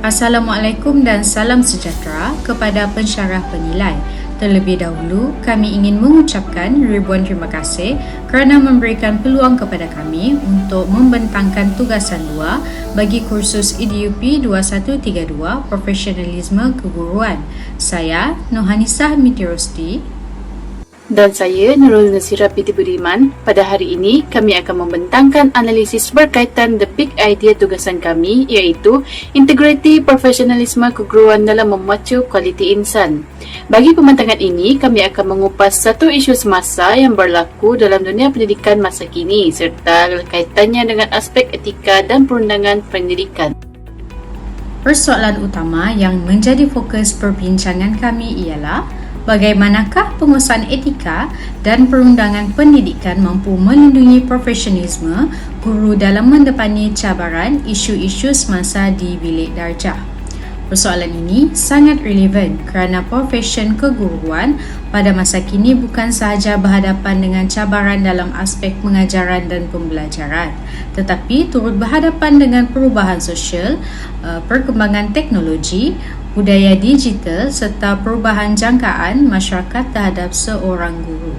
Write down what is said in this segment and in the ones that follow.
Assalamualaikum dan salam sejahtera kepada pensyarah penilai. Terlebih dahulu, kami ingin mengucapkan ribuan terima kasih kerana memberikan peluang kepada kami untuk membentangkan tugasan luar bagi kursus EDUP 2132 Profesionalisme Keguruan. Saya Nohanisah Mitirosti. Dan saya Nurul Nasira Piti Budiman. Pada hari ini, kami akan membentangkan analisis berkaitan the big idea tugasan kami, iaitu integriti profesionalisme keguruan dalam memacu kualiti insan. Bagi pembentangan ini, kami akan mengupas satu isu semasa yang berlaku dalam dunia pendidikan masa kini serta kaitannya dengan aspek etika dan perundangan pendidikan. Persoalan utama yang menjadi fokus perbincangan kami ialah bagaimanakah penguasaan etika dan perundangan pendidikan mampu melindungi profesionalisme guru dalam mendepani cabaran isu-isu semasa di bilik darjah. Persoalan ini sangat relevan kerana profesion keguruan pada masa kini bukan sahaja berhadapan dengan cabaran dalam aspek pengajaran dan pembelajaran, tetapi turut berhadapan dengan perubahan sosial, perkembangan teknologi, budaya digital serta perubahan jangkaan masyarakat terhadap seorang guru.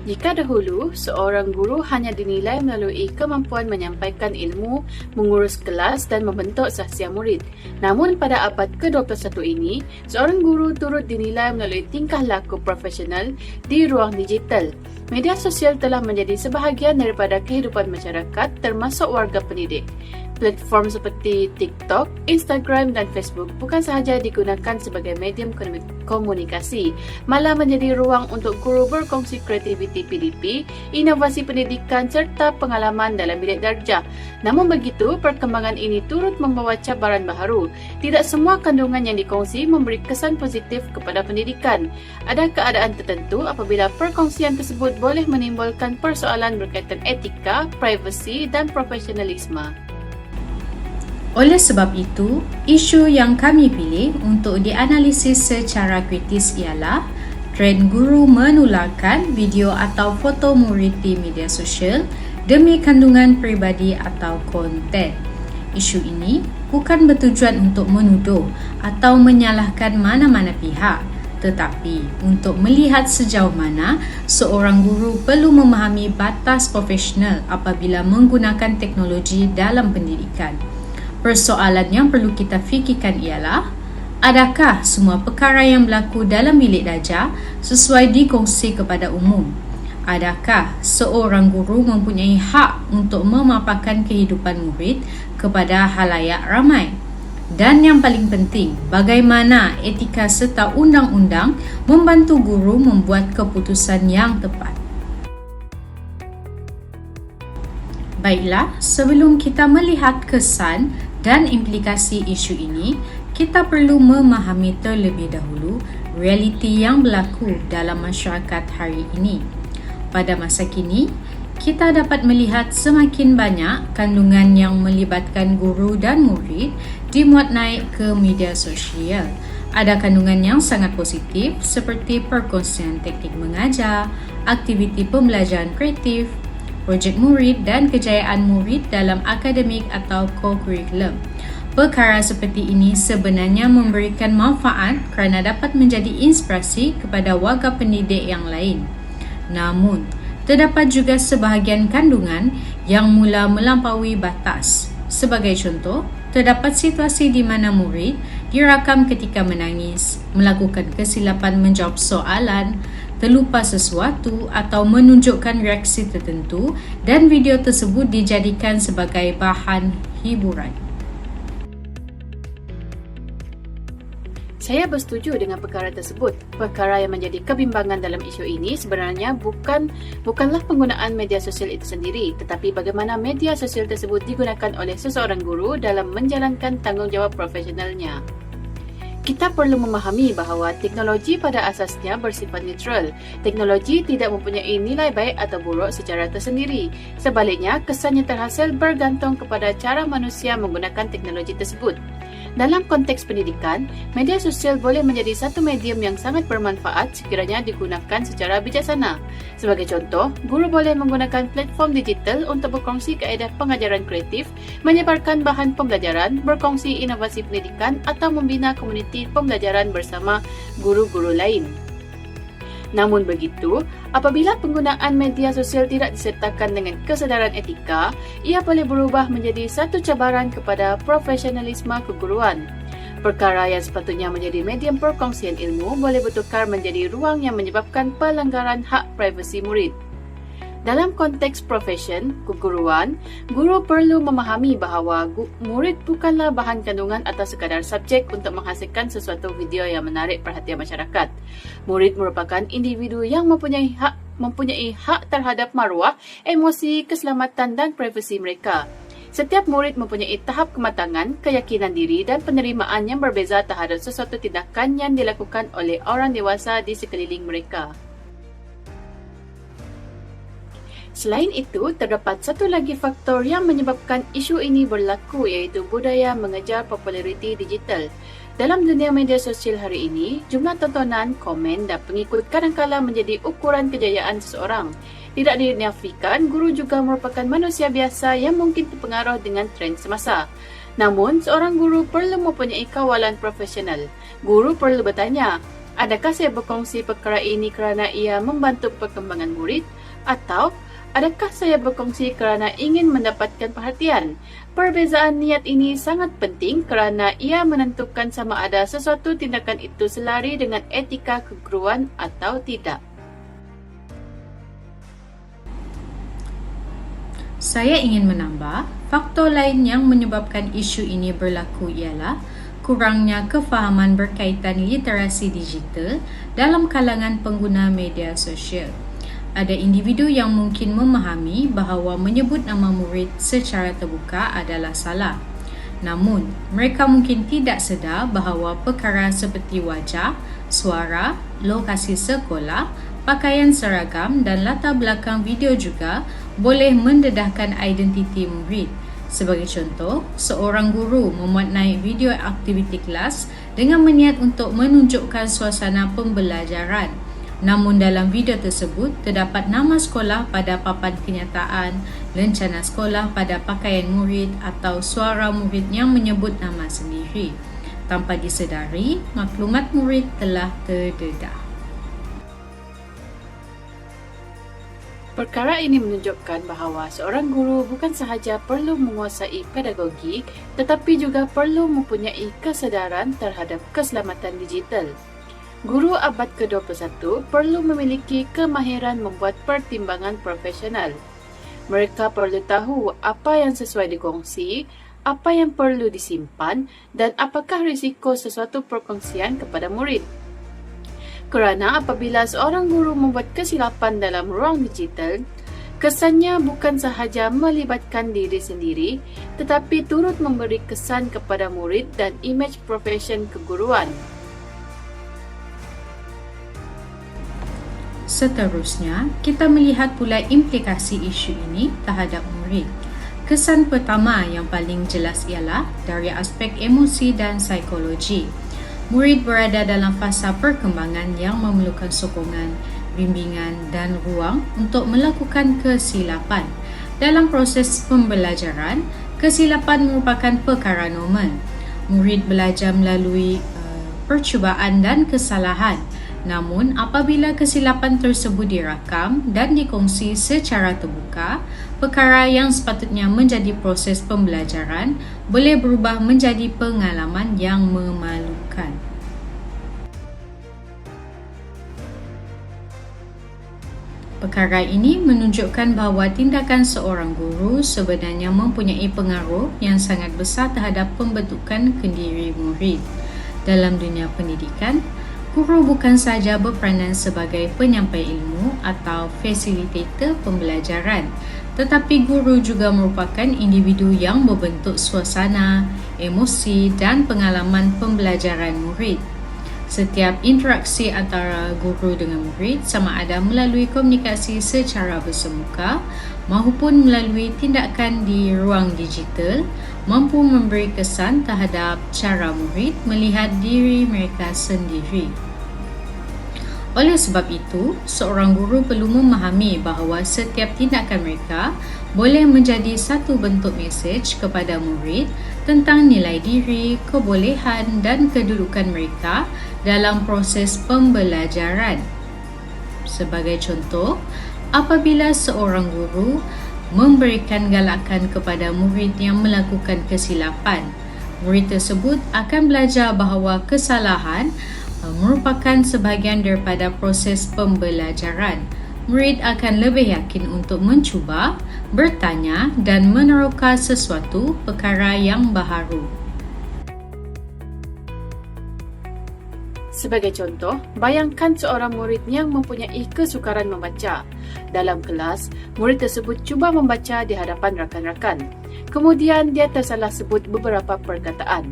Jika dahulu, seorang guru hanya dinilai melalui kemampuan menyampaikan ilmu, mengurus kelas dan membentuk sahsia murid. Namun pada abad ke-21 ini, seorang guru turut dinilai melalui tingkah laku profesional di ruang digital. Media sosial telah menjadi sebahagian daripada kehidupan masyarakat termasuk warga pendidik. Platform seperti TikTok, Instagram dan Facebook bukan sahaja digunakan sebagai medium komunikasi, malah menjadi ruang untuk guru berkongsi kreativiti PDP, inovasi pendidikan serta pengalaman dalam bilik darjah. Namun begitu, perkembangan ini turut membawa cabaran baharu. Tidak semua kandungan yang dikongsi memberi kesan positif kepada pendidikan. Ada keadaan tertentu apabila perkongsian tersebut boleh menimbulkan persoalan berkaitan etika, privasi dan profesionalisme. Oleh sebab itu, isu yang kami pilih untuk dianalisis secara kritis ialah trend guru menularkan video atau foto murid di media sosial demi kandungan peribadi atau konten. Isu ini bukan bertujuan untuk menuduh atau menyalahkan mana-mana pihak, tetapi untuk melihat sejauh mana seorang guru perlu memahami batas profesional apabila menggunakan teknologi dalam pendidikan. Persoalan yang perlu kita fikirkan ialah, adakah semua perkara yang berlaku dalam bilik darjah sesuai dikongsi kepada umum? Adakah seorang guru mempunyai hak untuk memaparkan kehidupan murid kepada halayak ramai? Dan yang paling penting, bagaimana etika serta undang-undang membantu guru membuat keputusan yang tepat? Baiklah, sebelum kita melihat kesan dan implikasi isu ini, kita perlu memahami terlebih dahulu realiti yang berlaku dalam masyarakat hari ini. Pada masa kini, kita dapat melihat semakin banyak kandungan yang melibatkan guru dan murid dimuat naik ke media sosial. Ada kandungan yang sangat positif seperti perkongsian teknik mengajar, aktiviti pembelajaran kreatif, projek murid dan kejayaan murid dalam akademik atau co-curriculum. Perkara seperti ini sebenarnya memberikan manfaat kerana dapat menjadi inspirasi kepada warga pendidik yang lain. Namun, terdapat juga sebahagian kandungan yang mula melampaui batas. Sebagai contoh, terdapat situasi di mana murid dirakam ketika menangis, melakukan kesilapan menjawab soalan, terlupa sesuatu atau menunjukkan reaksi tertentu dan video tersebut dijadikan sebagai bahan hiburan. Saya bersetuju dengan perkara tersebut. Perkara yang menjadi kebimbangan dalam isu ini sebenarnya bukanlah penggunaan media sosial itu sendiri, tetapi bagaimana media sosial tersebut digunakan oleh seseorang guru dalam menjalankan tanggungjawab profesionalnya. Kita perlu memahami bahawa teknologi pada asasnya bersifat neutral. Teknologi tidak mempunyai nilai baik atau buruk secara tersendiri. Sebaliknya, kesan yang terhasil bergantung kepada cara manusia menggunakan teknologi tersebut. Dalam konteks pendidikan, media sosial boleh menjadi satu medium yang sangat bermanfaat sekiranya digunakan secara bijaksana. Sebagai contoh, guru boleh menggunakan platform digital untuk berkongsi kaedah pengajaran kreatif, menyebarkan bahan pembelajaran, berkongsi inovasi pendidikan atau membina komuniti pembelajaran bersama guru-guru lain. Namun begitu, apabila penggunaan media sosial tidak disertakan dengan kesedaran etika, ia boleh berubah menjadi satu cabaran kepada profesionalisme keguruan. Perkara yang sepatutnya menjadi medium perkongsian ilmu boleh bertukar menjadi ruang yang menyebabkan pelanggaran hak privasi murid. Dalam konteks profesion keguruan, guru perlu memahami bahawa murid bukanlah bahan kandungan atau sekadar subjek untuk menghasilkan sesuatu video yang menarik perhatian masyarakat. Murid merupakan individu yang mempunyai hak terhadap maruah, emosi, keselamatan dan privasi mereka. Setiap murid mempunyai tahap kematangan, keyakinan diri dan penerimaan yang berbeza terhadap sesuatu tindakan yang dilakukan oleh orang dewasa di sekeliling mereka. Selain itu, terdapat satu lagi faktor yang menyebabkan isu ini berlaku iaitu budaya mengejar populariti digital. Dalam dunia media sosial hari ini, jumlah tontonan, komen dan pengikut kadang-kala menjadi ukuran kejayaan seseorang. Tidak dinafikan, guru juga merupakan manusia biasa yang mungkin terpengaruh dengan trend semasa. Namun, seorang guru perlu mempunyai kawalan profesional. Guru perlu bertanya, adakah saya berkongsi perkara ini kerana ia membantu perkembangan murid? Atau adakah saya berkongsi kerana ingin mendapatkan perhatian? Perbezaan niat ini sangat penting kerana ia menentukan sama ada sesuatu tindakan itu selari dengan etika keguruan atau tidak. Saya ingin menambah, faktor lain yang menyebabkan isu ini berlaku ialah kurangnya kefahaman berkaitan literasi digital dalam kalangan pengguna media sosial. Ada individu yang mungkin memahami bahawa menyebut nama murid secara terbuka adalah salah. Namun, mereka mungkin tidak sedar bahawa perkara seperti wajah, suara, lokasi sekolah, pakaian seragam dan latar belakang video juga boleh mendedahkan identiti murid. Sebagai contoh, seorang guru memuat naik video aktiviti kelas dengan berniat untuk menunjukkan suasana pembelajaran. Namun dalam video tersebut, terdapat nama sekolah pada papan kenyataan, lencana sekolah pada pakaian murid atau suara murid yang menyebut nama sendiri. Tanpa disedari, maklumat murid telah terdedah. Perkara ini menunjukkan bahawa seorang guru bukan sahaja perlu menguasai pedagogi, tetapi juga perlu mempunyai kesedaran terhadap keselamatan digital. Guru abad ke-21 perlu memiliki kemahiran membuat pertimbangan profesional. Mereka perlu tahu apa yang sesuai dikongsi, apa yang perlu disimpan dan apakah risiko sesuatu perkongsian kepada murid. Kerana apabila seorang guru membuat kesilapan dalam ruang digital, kesannya bukan sahaja melibatkan diri sendiri, tetapi turut memberi kesan kepada murid dan imej profesion keguruan. Seterusnya, kita melihat pula implikasi isu ini terhadap murid. Kesan pertama yang paling jelas ialah dari aspek emosi dan psikologi. Murid berada dalam fasa perkembangan yang memerlukan sokongan, bimbingan dan ruang untuk melakukan kesilapan. Dalam proses pembelajaran, kesilapan merupakan perkara normal. Murid belajar melalui percubaan dan kesalahan. Namun, apabila kesilapan tersebut dirakam dan dikongsi secara terbuka, perkara yang sepatutnya menjadi proses pembelajaran boleh berubah menjadi pengalaman yang memalukan. Perkara ini menunjukkan bahawa tindakan seorang guru sebenarnya mempunyai pengaruh yang sangat besar terhadap pembentukan kendiri murid. Dalam dunia pendidikan, guru bukan sahaja berperanan sebagai penyampai ilmu atau fasilitator pembelajaran, tetapi guru juga merupakan individu yang membentuk suasana, emosi dan pengalaman pembelajaran murid. Setiap interaksi antara guru dengan murid, sama ada melalui komunikasi secara bersemuka maupun melalui tindakan di ruang digital mampu memberi kesan terhadap cara murid melihat diri mereka sendiri. Oleh sebab itu, seorang guru perlu memahami bahawa setiap tindakan mereka boleh menjadi satu bentuk mesej kepada murid tentang nilai diri, kebolehan dan kedudukan mereka dalam proses pembelajaran. Sebagai contoh, apabila seorang guru memberikan galakan kepada murid yang melakukan kesilapan, murid tersebut akan belajar bahawa kesalahan merupakan sebahagian daripada proses pembelajaran. Murid akan lebih yakin untuk mencuba, bertanya dan meneroka sesuatu perkara yang baharu. Sebagai contoh, bayangkan seorang murid yang mempunyai kesukaran membaca. Dalam kelas, murid tersebut cuba membaca di hadapan rakan-rakan. Kemudian dia tersalah sebut beberapa perkataan.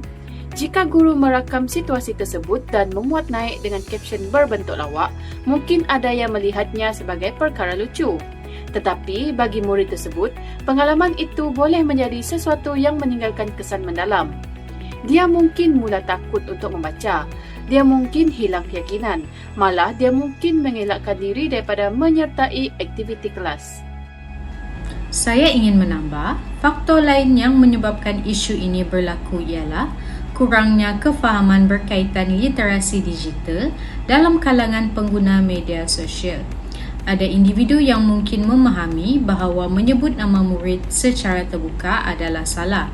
Jika guru merakam situasi tersebut dan memuat naik dengan caption berbentuk lawak, mungkin ada yang melihatnya sebagai perkara lucu. Tetapi bagi murid tersebut, pengalaman itu boleh menjadi sesuatu yang meninggalkan kesan mendalam. Dia mungkin mula takut untuk membaca. Dia mungkin hilang keyakinan. Malah dia mungkin mengelakkan diri daripada menyertai aktiviti kelas. Saya ingin menambah, faktor lain yang menyebabkan isu ini berlaku ialah kurangnya kefahaman berkaitan literasi digital dalam kalangan pengguna media sosial. Ada individu yang mungkin memahami bahawa menyebut nama murid secara terbuka adalah salah.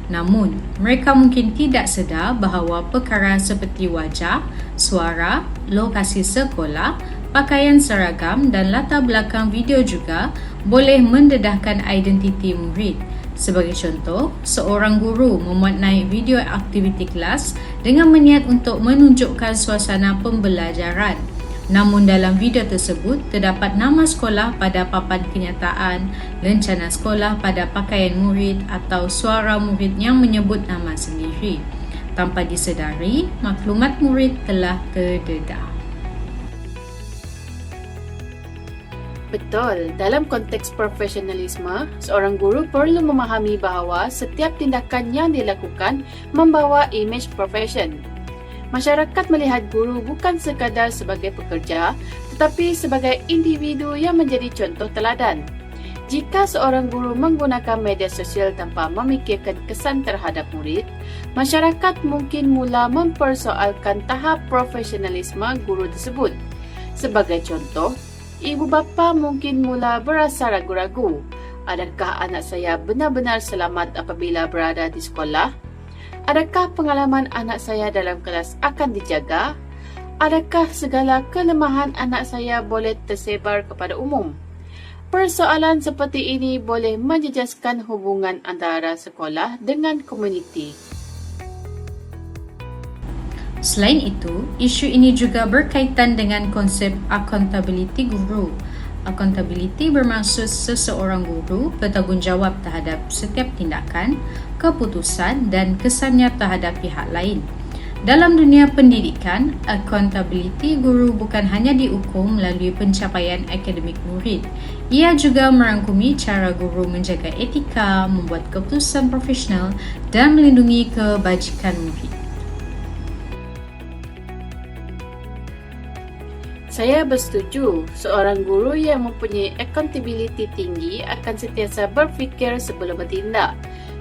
Namun, mereka mungkin tidak sedar bahawa perkara seperti wajah, suara, lokasi sekolah, pakaian seragam dan latar belakang video juga boleh mendedahkan identiti murid. Sebagai contoh, seorang guru memuat naik video aktiviti kelas dengan berniat untuk menunjukkan suasana pembelajaran. Namun dalam video tersebut terdapat nama sekolah pada papan kenyataan, lencana sekolah pada pakaian murid atau suara murid yang menyebut nama sendiri. Tanpa disedari, maklumat murid telah terdedah. Betul, dalam konteks profesionalisme, seorang guru perlu memahami bahawa setiap tindakan yang dilakukan membawa imej profesion. Masyarakat melihat guru bukan sekadar sebagai pekerja, tetapi sebagai individu yang menjadi contoh teladan. Jika seorang guru menggunakan media sosial tanpa memikirkan kesan terhadap murid, masyarakat mungkin mula mempersoalkan tahap profesionalisme guru tersebut. Sebagai contoh, ibu bapa mungkin mula berasa ragu-ragu. Adakah anak saya benar-benar selamat apabila berada di sekolah? Adakah pengalaman anak saya dalam kelas akan dijaga? Adakah segala kelemahan anak saya boleh tersebar kepada umum? Persoalan seperti ini boleh menjejaskan hubungan antara sekolah dengan komuniti. Selain itu, isu ini juga berkaitan dengan konsep accountability guru. Accountability bermaksud seseorang guru bertanggungjawab terhadap setiap tindakan, keputusan dan kesannya terhadap pihak lain. Dalam dunia pendidikan, accountability guru bukan hanya diukur melalui pencapaian akademik murid. Ia juga merangkumi cara guru menjaga etika, membuat keputusan profesional dan melindungi kebajikan murid. Saya bersetuju, seorang guru yang mempunyai accountability tinggi akan sentiasa berfikir sebelum bertindak.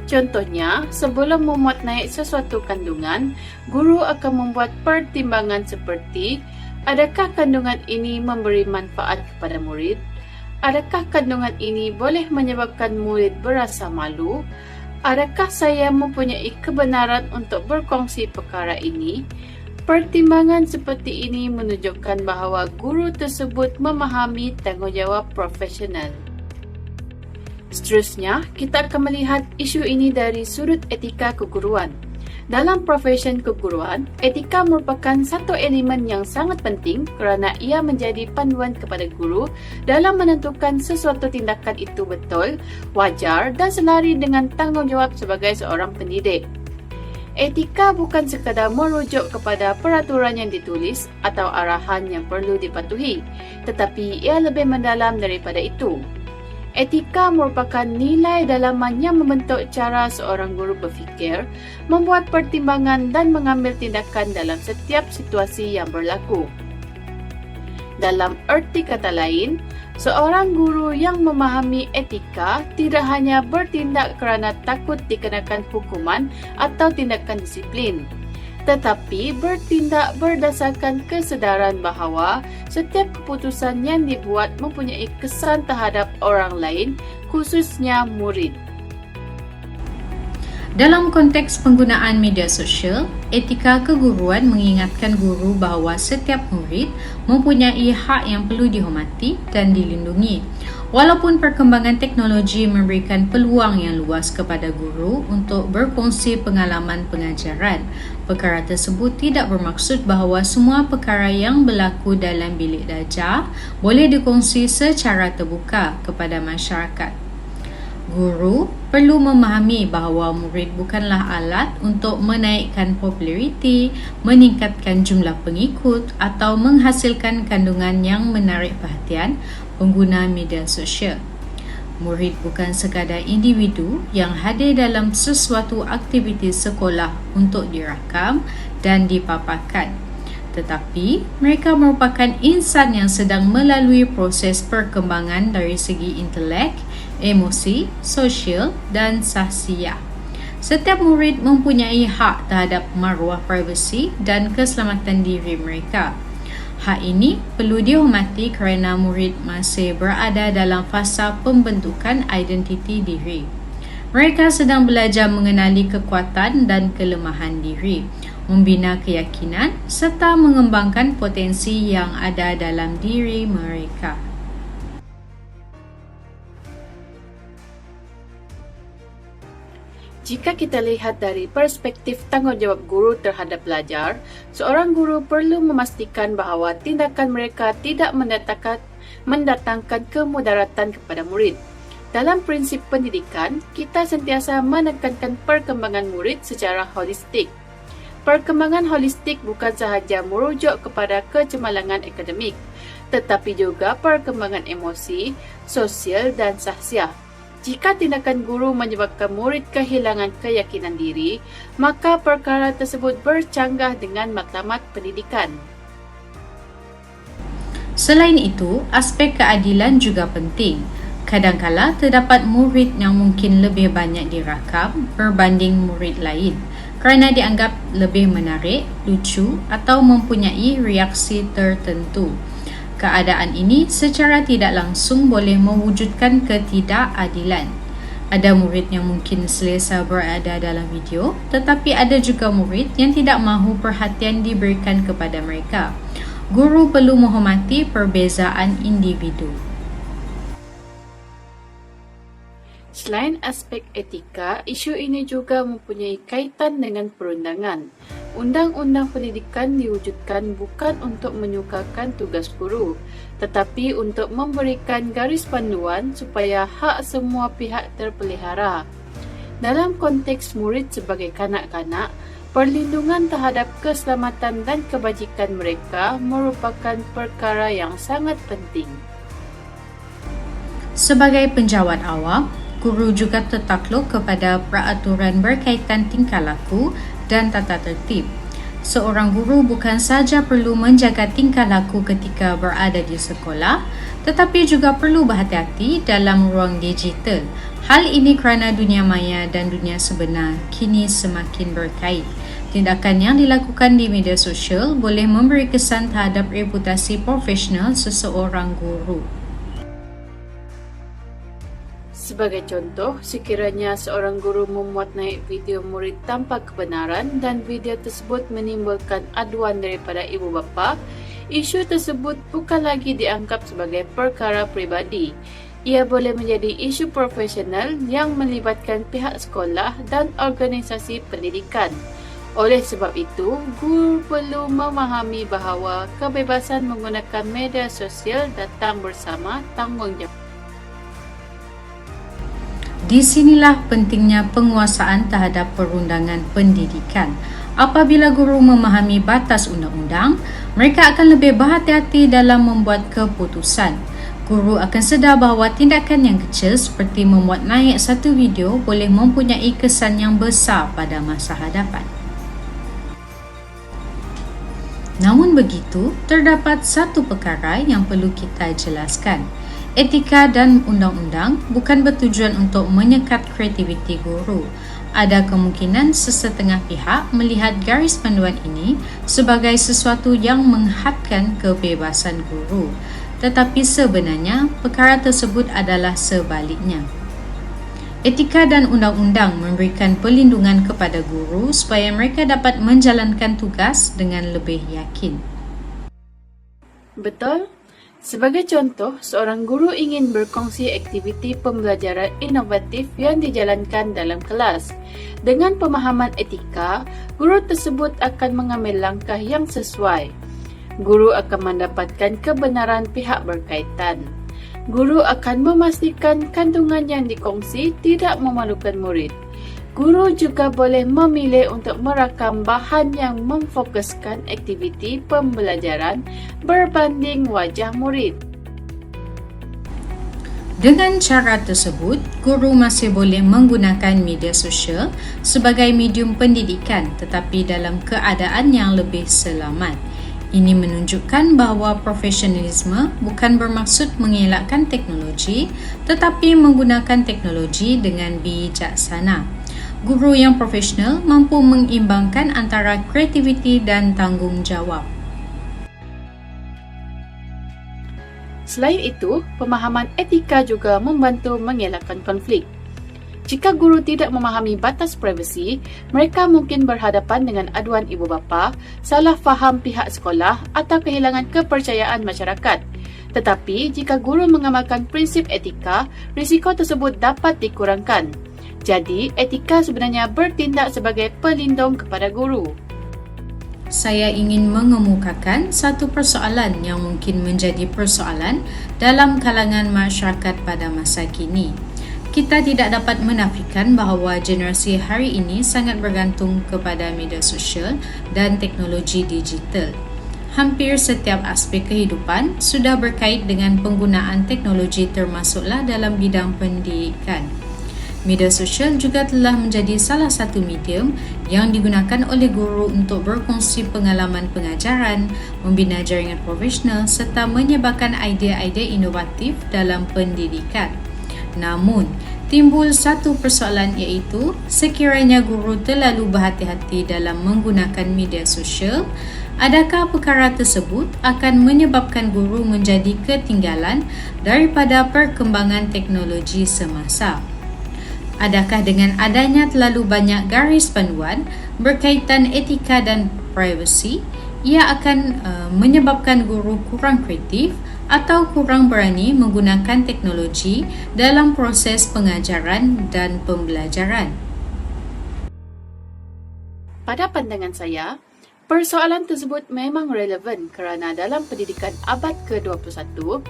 Contohnya, sebelum memuat naik sesuatu kandungan, guru akan membuat pertimbangan seperti, adakah kandungan ini memberi manfaat kepada murid? Adakah kandungan ini boleh menyebabkan murid berasa malu? Adakah saya mempunyai kebenaran untuk berkongsi perkara ini? Pertimbangan seperti ini menunjukkan bahawa guru tersebut memahami tanggungjawab profesional. Seterusnya, kita akan melihat isu ini dari sudut etika keguruan. Dalam profesion keguruan, etika merupakan satu elemen yang sangat penting kerana ia menjadi panduan kepada guru dalam menentukan sesuatu tindakan itu betul, wajar dan selari dengan tanggungjawab sebagai seorang pendidik. Etika bukan sekadar merujuk kepada peraturan yang ditulis atau arahan yang perlu dipatuhi, tetapi ia lebih mendalam daripada itu. Etika merupakan nilai dalaman yang membentuk cara seorang guru berfikir, membuat pertimbangan dan mengambil tindakan dalam setiap situasi yang berlaku. Dalam erti kata lain, seorang guru yang memahami etika tidak hanya bertindak kerana takut dikenakan hukuman atau tindakan disiplin, tetapi bertindak berdasarkan kesedaran bahawa setiap keputusan yang dibuat mempunyai kesan terhadap orang lain, khususnya murid. Dalam konteks penggunaan media sosial, etika keguruan mengingatkan guru bahawa setiap murid mempunyai hak yang perlu dihormati dan dilindungi. Walaupun perkembangan teknologi memberikan peluang yang luas kepada guru untuk berkongsi pengalaman pengajaran, perkara tersebut tidak bermaksud bahawa semua perkara yang berlaku dalam bilik darjah boleh dikongsi secara terbuka kepada masyarakat. Guru perlu memahami bahawa murid bukanlah alat untuk menaikkan populariti, meningkatkan jumlah pengikut atau menghasilkan kandungan yang menarik perhatian pengguna media sosial. Murid bukan sekadar individu yang hadir dalam sesuatu aktiviti sekolah untuk dirakam dan dipaparkan, tetapi mereka merupakan insan yang sedang melalui proses perkembangan dari segi intelek, emosi, sosial dan sahsiah. Setiap murid mempunyai hak terhadap maruah privasi dan keselamatan diri mereka. Hak ini perlu dihormati kerana murid masih berada dalam fasa pembentukan identiti diri. Mereka sedang belajar mengenali kekuatan dan kelemahan diri, membina keyakinan serta mengembangkan potensi yang ada dalam diri mereka. Jika kita lihat dari perspektif tanggungjawab guru terhadap pelajar, seorang guru perlu memastikan bahawa tindakan mereka tidak mendatangkan kemudaratan kepada murid. Dalam prinsip pendidikan, kita sentiasa menekankan perkembangan murid secara holistik. Perkembangan holistik bukan sahaja merujuk kepada kecemerlangan akademik, tetapi juga perkembangan emosi, sosial dan sahsiah. Jika tindakan guru menyebabkan murid kehilangan keyakinan diri, maka perkara tersebut bercanggah dengan matlamat pendidikan. Selain itu, aspek keadilan juga penting. Kadangkala terdapat murid yang mungkin lebih banyak dirakam berbanding murid lain kerana dianggap lebih menarik, lucu atau mempunyai reaksi tertentu. Keadaan ini secara tidak langsung boleh mewujudkan ketidakadilan. Ada murid yang mungkin selesa berada dalam video, tetapi ada juga murid yang tidak mahu perhatian diberikan kepada mereka. Guru perlu menghormati perbezaan individu. Selain aspek etika, isu ini juga mempunyai kaitan dengan perundangan. Undang-undang pendidikan diwujudkan bukan untuk menyukarkan tugas guru, tetapi untuk memberikan garis panduan supaya hak semua pihak terpelihara. Dalam konteks murid sebagai kanak-kanak, perlindungan terhadap keselamatan dan kebajikan mereka merupakan perkara yang sangat penting. Sebagai penjawat awam, guru juga tertakluk kepada peraturan berkaitan tingkah laku dan tata tertib. Seorang guru bukan sahaja perlu menjaga tingkah laku ketika berada di sekolah, tetapi juga perlu berhati-hati dalam ruang digital. Hal ini kerana dunia maya dan dunia sebenar kini semakin berkait. Tindakan yang dilakukan di media sosial boleh memberi kesan terhadap reputasi profesional seseorang guru. Sebagai contoh, sekiranya seorang guru memuat naik video murid tanpa kebenaran dan video tersebut menimbulkan aduan daripada ibu bapa, isu tersebut bukan lagi dianggap sebagai perkara peribadi. Ia boleh menjadi isu profesional yang melibatkan pihak sekolah dan organisasi pendidikan. Oleh sebab itu, guru perlu memahami bahawa kebebasan menggunakan media sosial datang bersama tanggungjawab. Di sinilah pentingnya penguasaan terhadap perundangan pendidikan. Apabila guru memahami batas undang-undang, mereka akan lebih berhati-hati dalam membuat keputusan. Guru akan sedar bahawa tindakan yang kecil seperti memuat naik satu video boleh mempunyai kesan yang besar pada masa hadapan. Namun begitu, terdapat satu perkara yang perlu kita jelaskan. Etika dan undang-undang bukan bertujuan untuk menyekat kreativiti guru. Ada kemungkinan sesetengah pihak melihat garis panduan ini sebagai sesuatu yang menghadkan kebebasan guru. Tetapi sebenarnya, perkara tersebut adalah sebaliknya. Etika dan undang-undang memberikan perlindungan kepada guru supaya mereka dapat menjalankan tugas dengan lebih yakin. Betul? Sebagai contoh, seorang guru ingin berkongsi aktiviti pembelajaran inovatif yang dijalankan dalam kelas. Dengan pemahaman etika, guru tersebut akan mengambil langkah yang sesuai. Guru akan mendapatkan kebenaran pihak berkaitan. Guru akan memastikan kandungan yang dikongsi tidak memalukan murid. Guru juga boleh memilih untuk merakam bahan yang memfokuskan aktiviti pembelajaran berbanding wajah murid. Dengan cara tersebut, guru masih boleh menggunakan media sosial sebagai medium pendidikan tetapi dalam keadaan yang lebih selamat. Ini menunjukkan bahawa profesionalisme bukan bermaksud mengelakkan teknologi tetapi menggunakan teknologi dengan bijaksana. Guru yang profesional mampu mengimbangkan antara kreativiti dan tanggungjawab. Selain itu, pemahaman etika juga membantu mengelakkan konflik. Jika guru tidak memahami batas privasi, mereka mungkin berhadapan dengan aduan ibu bapa, salah faham pihak sekolah atau kehilangan kepercayaan masyarakat. Tetapi, jika guru mengamalkan prinsip etika, risiko tersebut dapat dikurangkan. Jadi, etika sebenarnya bertindak sebagai pelindung kepada guru. Saya ingin mengemukakan satu persoalan yang mungkin menjadi persoalan dalam kalangan masyarakat pada masa kini. Kita tidak dapat menafikan bahawa generasi hari ini sangat bergantung kepada media sosial dan teknologi digital. Hampir setiap aspek kehidupan sudah berkait dengan penggunaan teknologi termasuklah dalam bidang pendidikan. Media sosial juga telah menjadi salah satu medium yang digunakan oleh guru untuk berkongsi pengalaman pengajaran, membina jaringan profesional serta menyebarkan idea-idea inovatif dalam pendidikan. Namun, timbul satu persoalan iaitu sekiranya guru terlalu berhati-hati dalam menggunakan media sosial, adakah perkara tersebut akan menyebabkan guru menjadi ketinggalan daripada perkembangan teknologi semasa? Adakah dengan adanya terlalu banyak garis panduan berkaitan etika dan privasi, ia akan menyebabkan guru kurang kreatif atau kurang berani menggunakan teknologi dalam proses pengajaran dan pembelajaran? Pada pandangan saya, persoalan tersebut memang relevan kerana dalam pendidikan abad ke-21,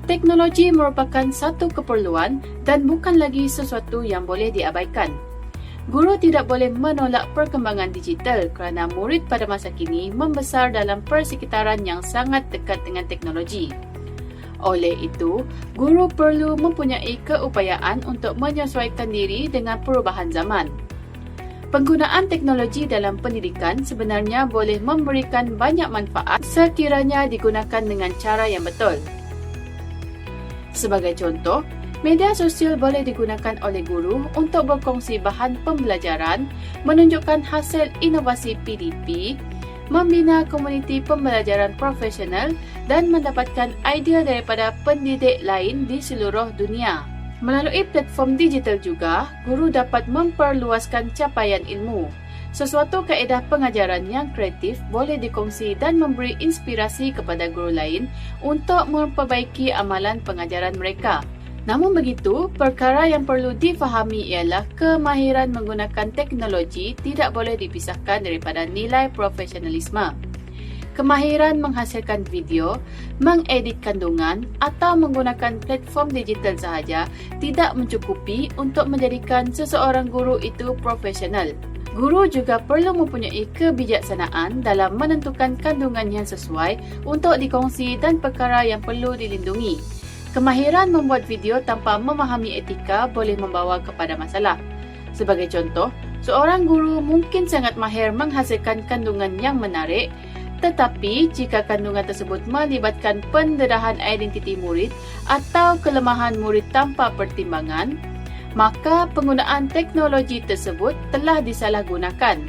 teknologi merupakan satu keperluan dan bukan lagi sesuatu yang boleh diabaikan. Guru tidak boleh menolak perkembangan digital kerana murid pada masa kini membesar dalam persekitaran yang sangat dekat dengan teknologi. Oleh itu, guru perlu mempunyai keupayaan untuk menyesuaikan diri dengan perubahan zaman. Penggunaan teknologi dalam pendidikan sebenarnya boleh memberikan banyak manfaat sekiranya digunakan dengan cara yang betul. Sebagai contoh, media sosial boleh digunakan oleh guru untuk berkongsi bahan pembelajaran, menunjukkan hasil inovasi PDP, membina komuniti pembelajaran profesional dan mendapatkan idea daripada pendidik lain di seluruh dunia. Melalui platform digital juga, guru dapat memperluaskan capaian ilmu. Sesuatu kaedah pengajaran yang kreatif boleh dikongsi dan memberi inspirasi kepada guru lain untuk memperbaiki amalan pengajaran mereka. Namun begitu, perkara yang perlu difahami ialah kemahiran menggunakan teknologi tidak boleh dipisahkan daripada nilai profesionalisme. Kemahiran menghasilkan video, mengedit kandungan atau menggunakan platform digital sahaja tidak mencukupi untuk menjadikan seseorang guru itu profesional. Guru juga perlu mempunyai kebijaksanaan dalam menentukan kandungan yang sesuai untuk dikongsi dan perkara yang perlu dilindungi. Kemahiran membuat video tanpa memahami etika boleh membawa kepada masalah. Sebagai contoh, seorang guru mungkin sangat mahir menghasilkan kandungan yang menarik, tetapi jika kandungan tersebut melibatkan pendedahan identiti murid atau kelemahan murid tanpa pertimbangan, maka penggunaan teknologi tersebut telah disalahgunakan.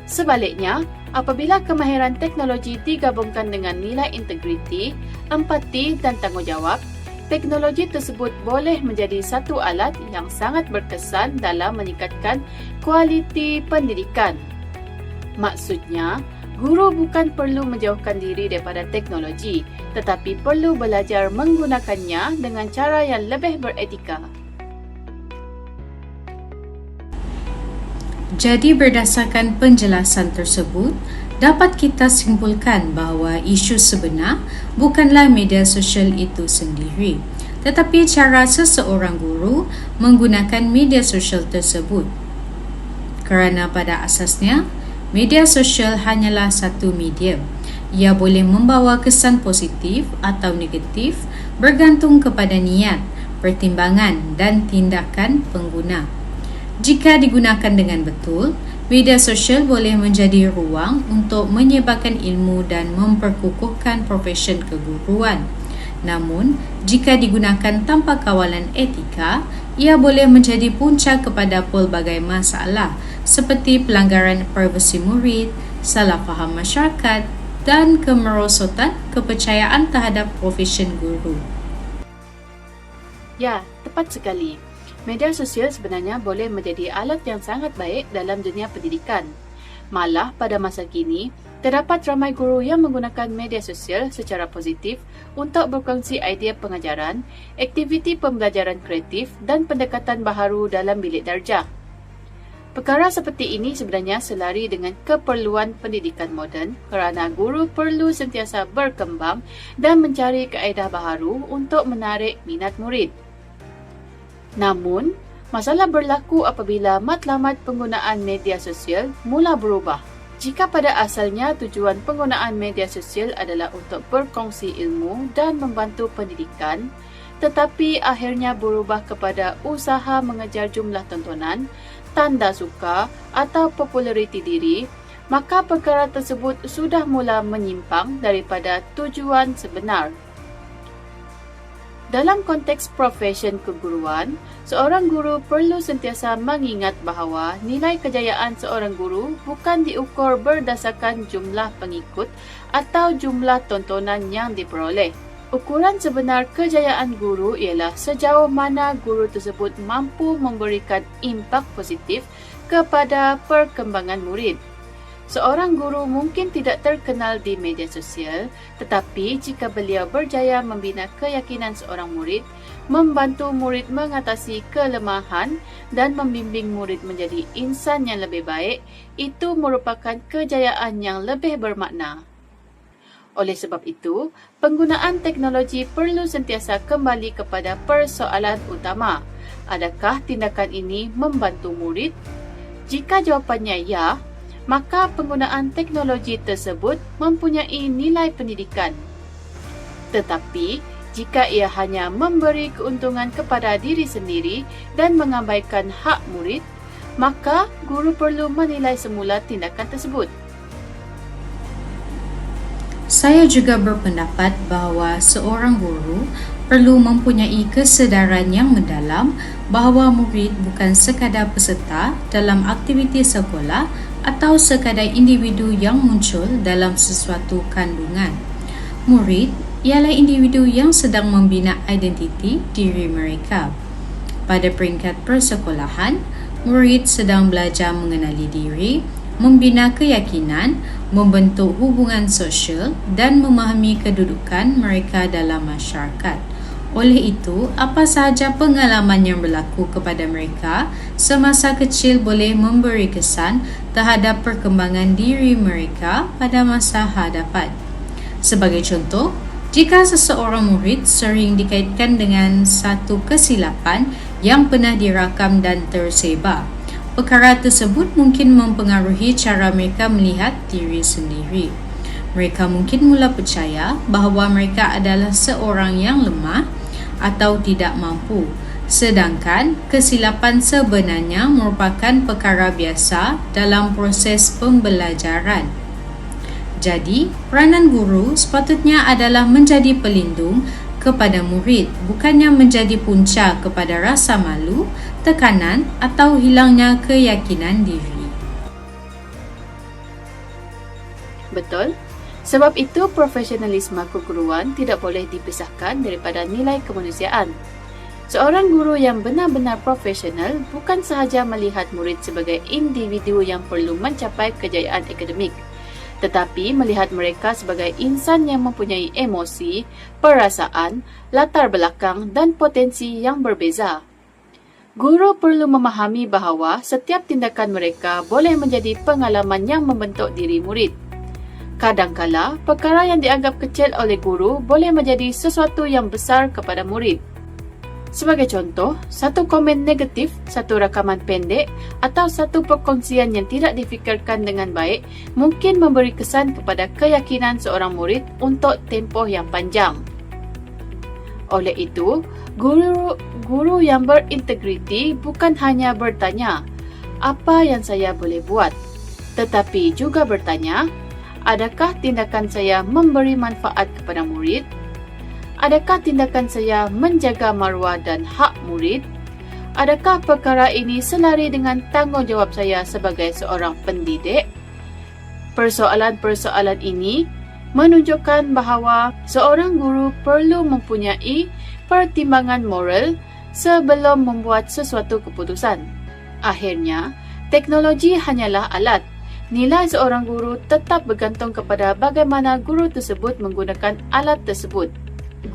Sebaliknya, apabila kemahiran teknologi digabungkan dengan nilai integriti, empati dan tanggungjawab, teknologi tersebut boleh menjadi satu alat yang sangat berkesan dalam meningkatkan kualiti pendidikan. Maksudnya, guru bukan perlu menjauhkan diri daripada teknologi, tetapi perlu belajar menggunakannya dengan cara yang lebih beretika. Jadi berdasarkan penjelasan tersebut, dapat kita simpulkan bahawa isu sebenar bukanlah media sosial itu sendiri, tetapi cara seseorang guru menggunakan media sosial tersebut. Kerana pada asasnya, media sosial hanyalah satu medium. Ia boleh membawa kesan positif atau negatif bergantung kepada niat, pertimbangan dan tindakan pengguna. Jika digunakan dengan betul, media sosial boleh menjadi ruang untuk menyebarkan ilmu dan memperkukuhkan profesion keguruan. Namun, jika digunakan tanpa kawalan etika, ia boleh menjadi punca kepada pelbagai masalah seperti pelanggaran privasi murid, salah faham masyarakat dan kemerosotan kepercayaan terhadap profesion guru. Ya, tepat sekali. Media sosial sebenarnya boleh menjadi alat yang sangat baik dalam dunia pendidikan. Malah pada masa kini, terdapat ramai guru yang menggunakan media sosial secara positif untuk berkongsi idea pengajaran, aktiviti pembelajaran kreatif dan pendekatan baharu dalam bilik darjah. Perkara seperti ini sebenarnya selari dengan keperluan pendidikan moden kerana guru perlu sentiasa berkembang dan mencari kaedah baharu untuk menarik minat murid. Namun, masalah berlaku apabila matlamat penggunaan media sosial mula berubah. Jika pada asalnya tujuan penggunaan media sosial adalah untuk berkongsi ilmu dan membantu pendidikan, tetapi akhirnya berubah kepada usaha mengejar jumlah tontonan, tanda suka atau populariti diri, maka perkara tersebut sudah mula menyimpang daripada tujuan sebenar. Dalam konteks profesion keguruan, seorang guru perlu sentiasa mengingat bahawa nilai kejayaan seorang guru bukan diukur berdasarkan jumlah pengikut atau jumlah tontonan yang diperoleh. Ukuran sebenar kejayaan guru ialah sejauh mana guru tersebut mampu memberikan impak positif kepada perkembangan murid. Seorang guru mungkin tidak terkenal di media sosial, tetapi jika beliau berjaya membina keyakinan seorang murid, membantu murid mengatasi kelemahan dan membimbing murid menjadi insan yang lebih baik, itu merupakan kejayaan yang lebih bermakna. Oleh sebab itu, penggunaan teknologi perlu sentiasa kembali kepada persoalan utama. Adakah tindakan ini membantu murid? Jika jawapannya ya, maka penggunaan teknologi tersebut mempunyai nilai pendidikan. Tetapi, jika ia hanya memberi keuntungan kepada diri sendiri dan mengabaikan hak murid, maka guru perlu menilai semula tindakan tersebut. Saya juga berpendapat bahawa seorang guru perlu mempunyai kesedaran yang mendalam bahawa murid bukan sekadar peserta dalam aktiviti sekolah atau sekadar individu yang muncul dalam sesuatu kandungan. Murid ialah individu yang sedang membina identiti diri mereka. Pada peringkat persekolahan, murid sedang belajar mengenali diri, membina keyakinan, membentuk hubungan sosial dan memahami kedudukan mereka dalam masyarakat. Oleh itu, apa sahaja pengalaman yang berlaku kepada mereka semasa kecil boleh memberi kesan terhadap perkembangan diri mereka pada masa hadapan. Sebagai contoh, jika seseorang murid sering dikaitkan dengan satu kesilapan yang pernah dirakam dan tersebar, perkara tersebut mungkin mempengaruhi cara mereka melihat diri sendiri. Mereka mungkin mula percaya bahawa mereka adalah seorang yang lemah atau tidak mampu, sedangkan kesilapan sebenarnya merupakan perkara biasa dalam proses pembelajaran. Jadi, peranan guru sepatutnya adalah menjadi pelindung kepada murid, bukannya menjadi punca kepada rasa malu, tekanan atau hilangnya keyakinan diri. Betul? Sebab itu, profesionalisme keguruan tidak boleh dipisahkan daripada nilai kemanusiaan. Seorang guru yang benar-benar profesional bukan sahaja melihat murid sebagai individu yang perlu mencapai kejayaan akademik, tetapi melihat mereka sebagai insan yang mempunyai emosi, perasaan, latar belakang dan potensi yang berbeza. Guru perlu memahami bahawa setiap tindakan mereka boleh menjadi pengalaman yang membentuk diri murid. Kadangkala, perkara yang dianggap kecil oleh guru boleh menjadi sesuatu yang besar kepada murid. Sebagai contoh, satu komen negatif, satu rakaman pendek atau satu perkongsian yang tidak difikirkan dengan baik mungkin memberi kesan kepada keyakinan seorang murid untuk tempoh yang panjang. Oleh itu, guru yang berintegriti bukan hanya bertanya, apa yang saya boleh buat? Tetapi juga bertanya, adakah tindakan saya memberi manfaat kepada murid? Adakah tindakan saya menjaga maruah dan hak murid? Adakah perkara ini selari dengan tanggungjawab saya sebagai seorang pendidik? Persoalan-persoalan ini menunjukkan bahawa seorang guru perlu mempunyai pertimbangan moral sebelum membuat sesuatu keputusan. Akhirnya, teknologi hanyalah alat. Nilai seorang guru tetap bergantung kepada bagaimana guru tersebut menggunakan alat tersebut.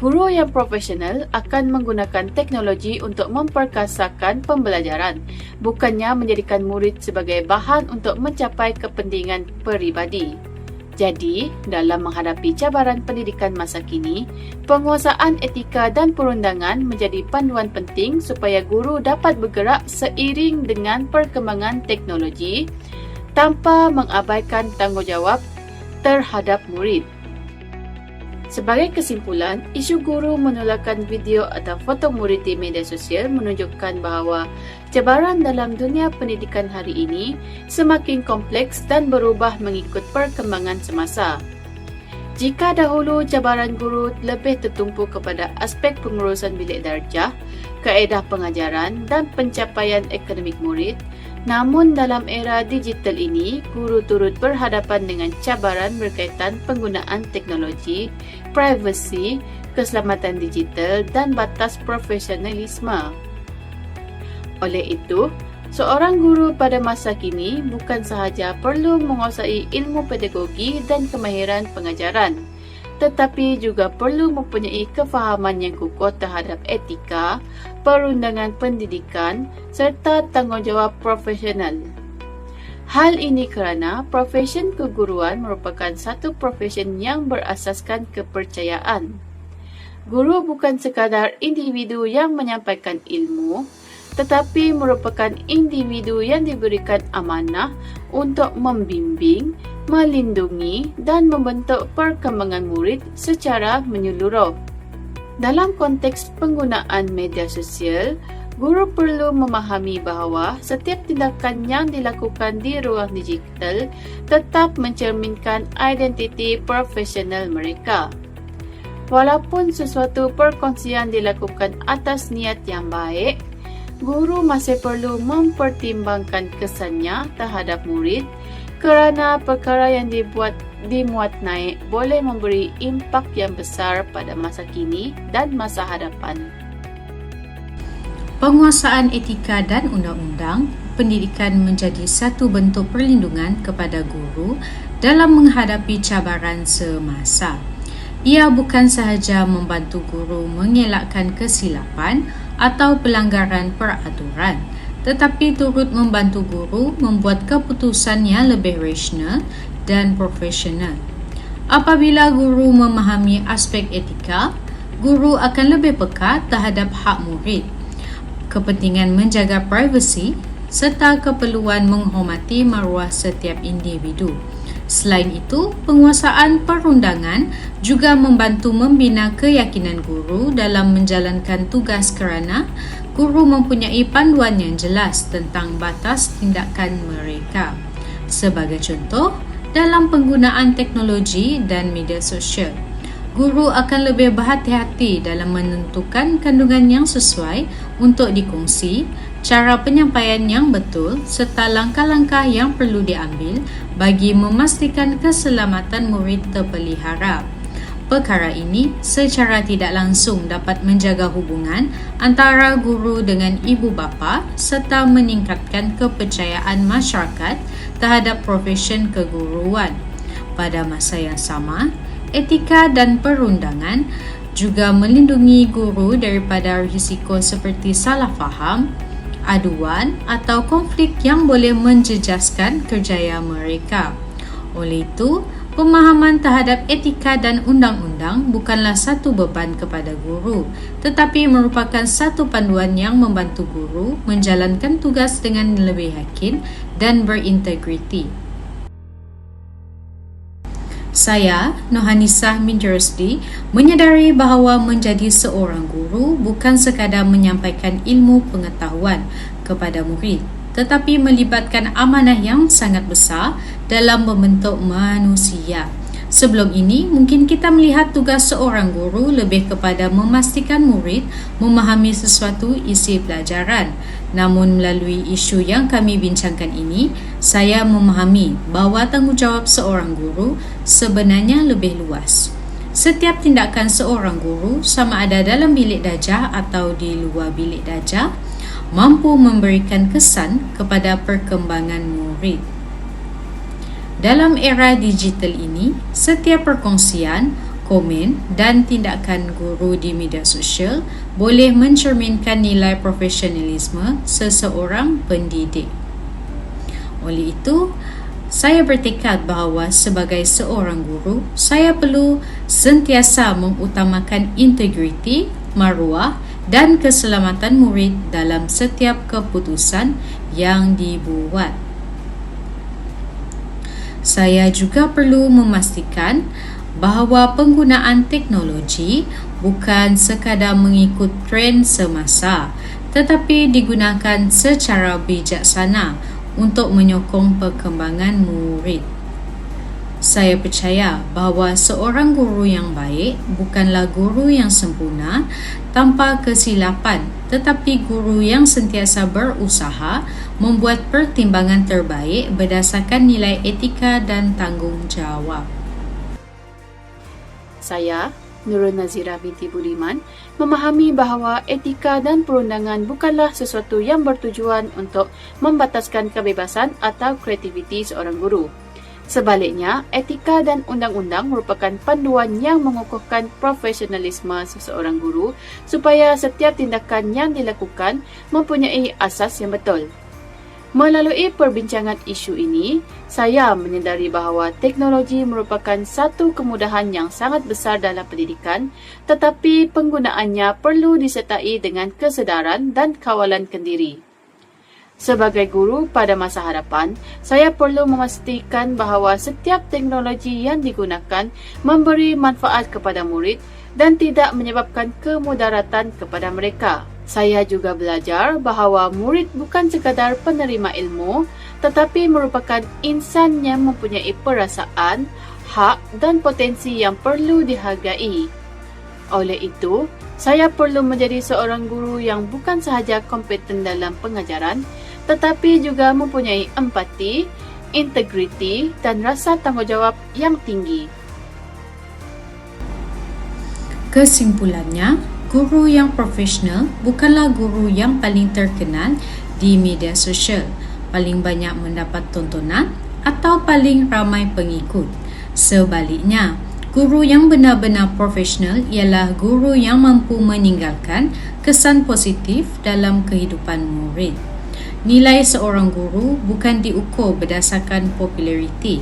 Guru yang profesional akan menggunakan teknologi untuk memperkasakan pembelajaran, bukannya menjadikan murid sebagai bahan untuk mencapai kepentingan peribadi. Jadi, dalam menghadapi cabaran pendidikan masa kini, penguasaan etika dan perundangan menjadi panduan penting supaya guru dapat bergerak seiring dengan perkembangan teknologi tanpa mengabaikan tanggungjawab terhadap murid. Sebagai kesimpulan, isu guru menolakkan video atau foto murid di media sosial menunjukkan bahawa cabaran dalam dunia pendidikan hari ini semakin kompleks dan berubah mengikut perkembangan semasa. Jika dahulu cabaran guru lebih tertumpu kepada aspek pengurusan bilik darjah, kaedah pengajaran dan pencapaian akademik murid, namun dalam era digital ini, guru turut berhadapan dengan cabaran berkaitan penggunaan teknologi, privasi, keselamatan digital dan batas profesionalisme. Oleh itu, seorang guru pada masa kini bukan sahaja perlu menguasai ilmu pedagogi dan kemahiran pengajaran, tetapi juga perlu mempunyai kefahaman yang kukuh terhadap etika, perundangan pendidikan serta tanggungjawab profesional. Hal ini kerana profesen keguruan merupakan satu profesen yang berasaskan kepercayaan. Guru bukan sekadar individu yang menyampaikan ilmu, tetapi merupakan individu yang diberikan amanah untuk membimbing, melindungi dan membentuk perkembangan murid secara menyeluruh. Dalam konteks penggunaan media sosial, guru perlu memahami bahawa setiap tindakan yang dilakukan di ruang digital tetap mencerminkan identiti profesional mereka. Walaupun sesuatu perkongsian dilakukan atas niat yang baik, guru masih perlu mempertimbangkan kesannya terhadap murid kerana perkara yang dimuat naik boleh memberi impak yang besar pada masa kini dan masa hadapan. Penguasaan etika dan undang-undang pendidikan menjadi satu bentuk perlindungan kepada guru dalam menghadapi cabaran semasa. Ia bukan sahaja membantu guru mengelakkan kesilapan atau pelanggaran peraturan, tetapi turut membantu guru membuat keputusan yang lebih rasional dan profesional. Apabila guru memahami aspek etika, guru akan lebih peka terhadap hak murid, kepentingan menjaga privasi serta keperluan menghormati maruah setiap individu. Selain itu, penguasaan perundangan juga membantu membina keyakinan guru dalam menjalankan tugas kerana guru mempunyai panduan yang jelas tentang batas tindakan mereka. Sebagai contoh, dalam penggunaan teknologi dan media sosial, guru akan lebih berhati-hati dalam menentukan kandungan yang sesuai untuk dikongsi, cara penyampaian yang betul serta langkah-langkah yang perlu diambil bagi memastikan keselamatan murid terpelihara. Perkara ini secara tidak langsung dapat menjaga hubungan antara guru dengan ibu bapa serta meningkatkan kepercayaan masyarakat terhadap profesion keguruan. Pada masa yang sama, etika dan perundangan juga melindungi guru daripada risiko seperti salah faham, aduan atau konflik yang boleh menjejaskan kerjaya mereka. Oleh itu, pemahaman terhadap etika dan undang-undang bukanlah satu beban kepada guru, tetapi merupakan satu panduan yang membantu guru menjalankan tugas dengan lebih yakin dan berintegriti. Saya, Nohanisah Minjurusdi, menyedari bahawa menjadi seorang guru bukan sekadar menyampaikan ilmu pengetahuan kepada murid, tetapi melibatkan amanah yang sangat besar dalam membentuk manusia. Sebelum ini, mungkin kita melihat tugas seorang guru lebih kepada memastikan murid memahami sesuatu isi pelajaran. Namun melalui isu yang kami bincangkan ini, saya memahami bahawa tanggungjawab seorang guru sebenarnya lebih luas. Setiap tindakan seorang guru, sama ada dalam bilik darjah atau di luar bilik darjah, mampu memberikan kesan kepada perkembangan murid. Dalam era digital ini, setiap perkongsian, komen dan tindakan guru di media sosial boleh mencerminkan nilai profesionalisme seseorang pendidik. Oleh itu, saya bertekad bahawa sebagai seorang guru, saya perlu sentiasa mengutamakan integriti, maruah dan keselamatan murid dalam setiap keputusan yang dibuat. Saya juga perlu memastikan bahawa penggunaan teknologi bukan sekadar mengikut trend semasa, tetapi digunakan secara bijaksana untuk menyokong perkembangan murid. Saya percaya bahawa seorang guru yang baik bukanlah guru yang sempurna tanpa kesilapan, tetapi guru yang sentiasa berusaha membuat pertimbangan terbaik berdasarkan nilai etika dan tanggungjawab. Saya, Nurul Nazira binti Budiman, memahami bahawa etika dan perundangan bukanlah sesuatu yang bertujuan untuk membataskan kebebasan atau kreativiti seorang guru. Sebaliknya, etika dan undang-undang merupakan panduan yang mengukuhkan profesionalisme seseorang guru supaya setiap tindakan yang dilakukan mempunyai asas yang betul. Melalui perbincangan isu ini, saya menyedari bahawa teknologi merupakan satu kemudahan yang sangat besar dalam pendidikan, tetapi penggunaannya perlu disertai dengan kesedaran dan kawalan kendiri. Sebagai guru pada masa hadapan, saya perlu memastikan bahawa setiap teknologi yang digunakan memberi manfaat kepada murid dan tidak menyebabkan kemudaratan kepada mereka. Saya juga belajar bahawa murid bukan sekadar penerima ilmu, tetapi merupakan insan yang mempunyai perasaan, hak dan potensi yang perlu dihargai. Oleh itu, saya perlu menjadi seorang guru yang bukan sahaja kompeten dalam pengajaran, tetapi juga mempunyai empati, integriti dan rasa tanggungjawab yang tinggi. Kesimpulannya, guru yang profesional bukanlah guru yang paling terkenal di media sosial, paling banyak mendapat tontonan atau paling ramai pengikut. Sebaliknya, guru yang benar-benar profesional ialah guru yang mampu meninggalkan kesan positif dalam kehidupan murid. Nilai seorang guru bukan diukur berdasarkan populariti,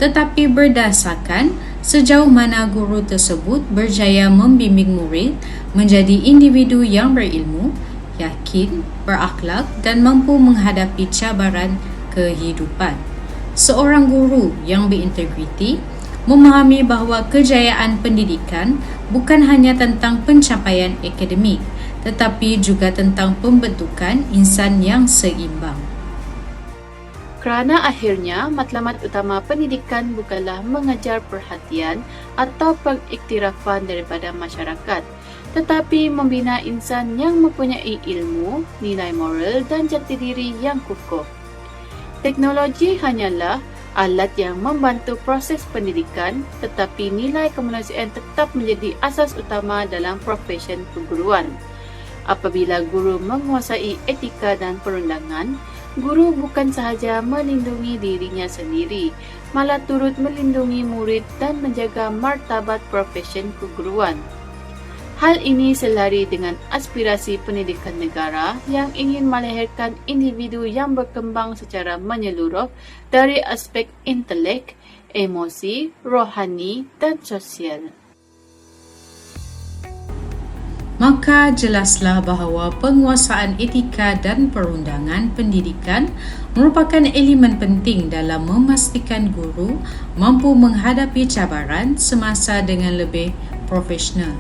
tetapi berdasarkan sejauh mana guru tersebut berjaya membimbing murid menjadi individu yang berilmu, yakin, berakhlak dan mampu menghadapi cabaran kehidupan. Seorang guru yang berintegriti memahami bahawa kejayaan pendidikan bukan hanya tentang pencapaian akademik, tetapi juga tentang pembentukan insan yang seimbang. Kerana akhirnya, matlamat utama pendidikan bukanlah mengejar perhatian atau pengiktirafan daripada masyarakat, tetapi membina insan yang mempunyai ilmu, nilai moral dan jati diri yang kukuh. Teknologi hanyalah alat yang membantu proses pendidikan, tetapi nilai kemanusiaan tetap menjadi asas utama dalam profesen keguruan. Apabila guru menguasai etika dan perundangan, guru bukan sahaja melindungi dirinya sendiri, malah turut melindungi murid dan menjaga martabat profesen keguruan. Hal ini selari dengan aspirasi pendidikan negara yang ingin melahirkan individu yang berkembang secara menyeluruh dari aspek intelek, emosi, rohani dan sosial. Maka jelaslah bahawa penguasaan etika dan perundangan pendidikan merupakan elemen penting dalam memastikan guru mampu menghadapi cabaran semasa dengan lebih profesional.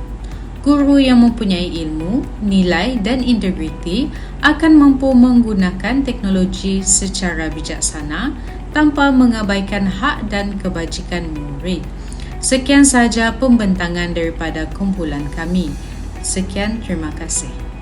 Guru yang mempunyai ilmu, nilai dan integriti akan mampu menggunakan teknologi secara bijaksana tanpa mengabaikan hak dan kebajikan murid. Sekian sahaja pembentangan daripada kumpulan kami. Sekian, terima kasih.